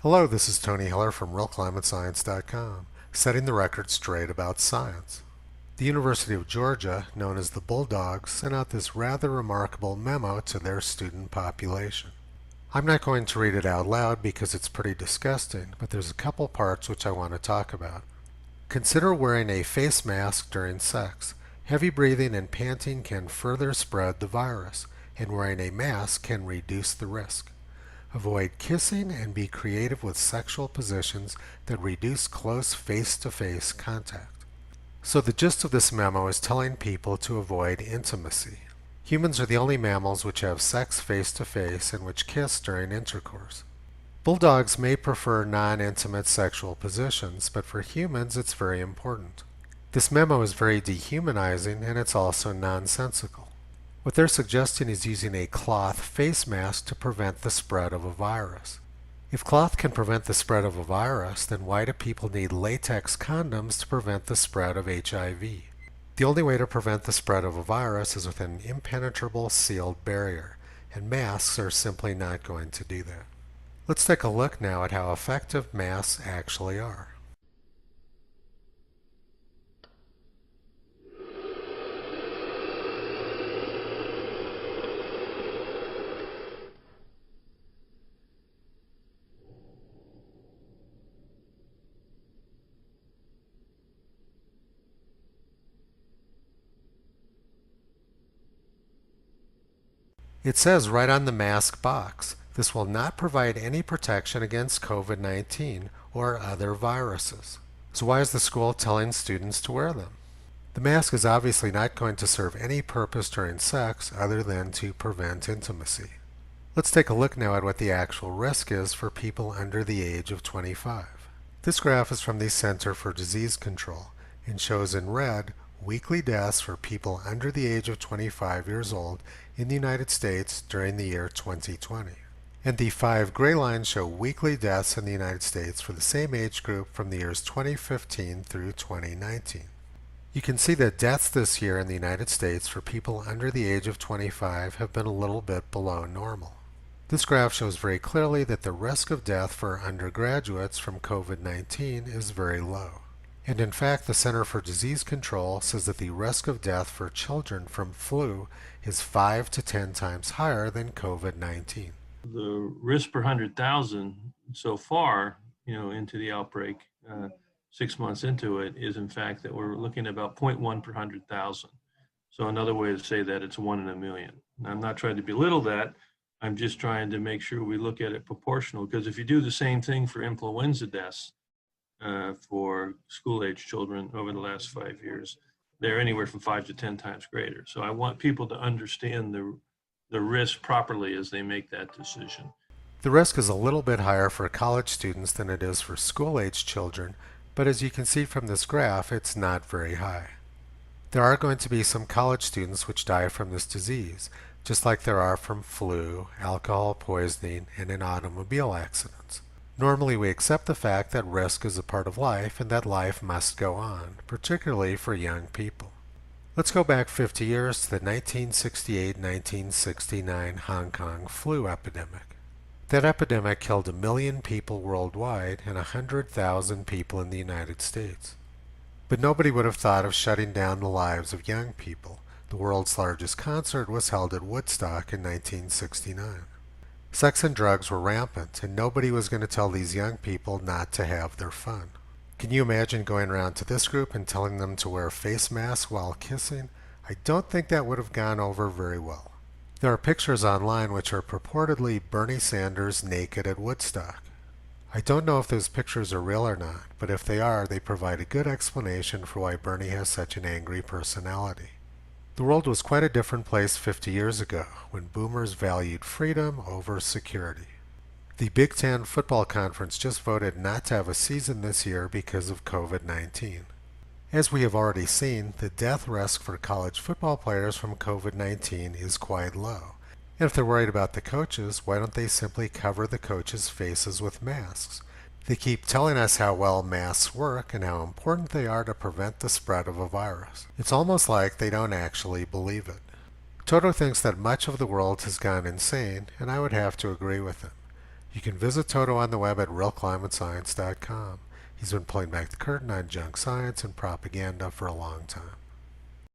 Hello, this is Tony Heller from RealClimateScience.com, setting the record straight about science. The University of Georgia, known as the Bulldogs, sent out this rather remarkable memo to their student population. I'm not going to read it out loud because it's pretty disgusting, but there's a couple parts which I want to talk about. Consider wearing a face mask during sex. Heavy breathing and panting can further spread the virus, and wearing a mask can reduce the risk. Avoid kissing and be creative with sexual positions that reduce close face-to-face contact. So the gist of this memo is telling people to avoid intimacy. Humans are the only mammals which have sex face-to-face and which kiss during intercourse. Bulldogs may prefer non-intimate sexual positions, but for humans it's very important. This memo is very dehumanizing and it's also nonsensical. What they're suggesting is using a cloth face mask to prevent the spread of a virus. If cloth can prevent the spread of a virus, then why do people need latex condoms to prevent the spread of HIV? The only way to prevent the spread of a virus is with an impenetrable sealed barrier, and masks are simply not going to do that. Let's take a look now at how effective masks actually are. It says right on the mask box, this will not provide any protection against COVID-19 or other viruses. So why is the school telling students to wear them? The mask is obviously not going to serve any purpose during sex other than to prevent intimacy. Let's take a look now at what the actual risk is for people under the age of 25. This graph is from the Center for Disease Control and shows in red weekly deaths for people under the age of 25 years old in the United States during the year 2020. And the 5 gray lines show weekly deaths in the United States for the same age group from the years 2015 through 2019. You can see that deaths this year in the United States for people under the age of 25 have been a little bit below normal. This graph shows very clearly that the risk of death for undergraduates from COVID-19 is very low. And in fact, the Center for Disease Control says that the risk of death for children from flu is 5 to 10 times higher than COVID-19. The risk per 100,000 so far, into the outbreak, 6 months into it, is in fact that we're looking at about 0.1 per 100,000. So another way to say that, it's 1 in a million. Now, I'm not trying to belittle that. I'm just trying to make sure we look at it proportional, because if you do the same thing for influenza deaths, for school-age children over the last 5 years, they're anywhere from 5 to 10 times greater. So I want people to understand the risk properly as they make that decision. The risk is a little bit higher for college students than it is for school-age children, but as you can see from this graph, it's not very high. There are going to be some college students which die from this disease, just like there are from flu, alcohol poisoning, and in automobile accidents. Normally we accept the fact that risk is a part of life and that life must go on, particularly for young people. Let's go back 50 years to the 1968-1969 Hong Kong flu epidemic. That epidemic killed 1 million people worldwide and 100,000 people in the United States. But nobody would have thought of shutting down the lives of young people. The world's largest concert was held at Woodstock in 1969. Sex and drugs were rampant, and nobody was going to tell these young people not to have their fun. Can you imagine going around to this group and telling them to wear face masks while kissing? I don't think that would have gone over very well. There are pictures online which are purportedly Bernie Sanders naked at Woodstock. I don't know if those pictures are real or not, but if they are, they provide a good explanation for why Bernie has such an angry personality. The world was quite a different place 50 years ago, when boomers valued freedom over security. The Big Ten football conference just voted not to have a season this year because of COVID-19. As we have already seen, the death risk for college football players from COVID-19 is quite low. And if they're worried about the coaches, why don't they simply cover the coaches' faces with masks? They keep telling us how well masks work and how important they are to prevent the spread of a virus. It's almost like they don't actually believe it. Toto thinks that much of the world has gone insane, and I would have to agree with him. You can visit Toto on the web at realclimatescience.com. He's been pulling back the curtain on junk science and propaganda for a long time.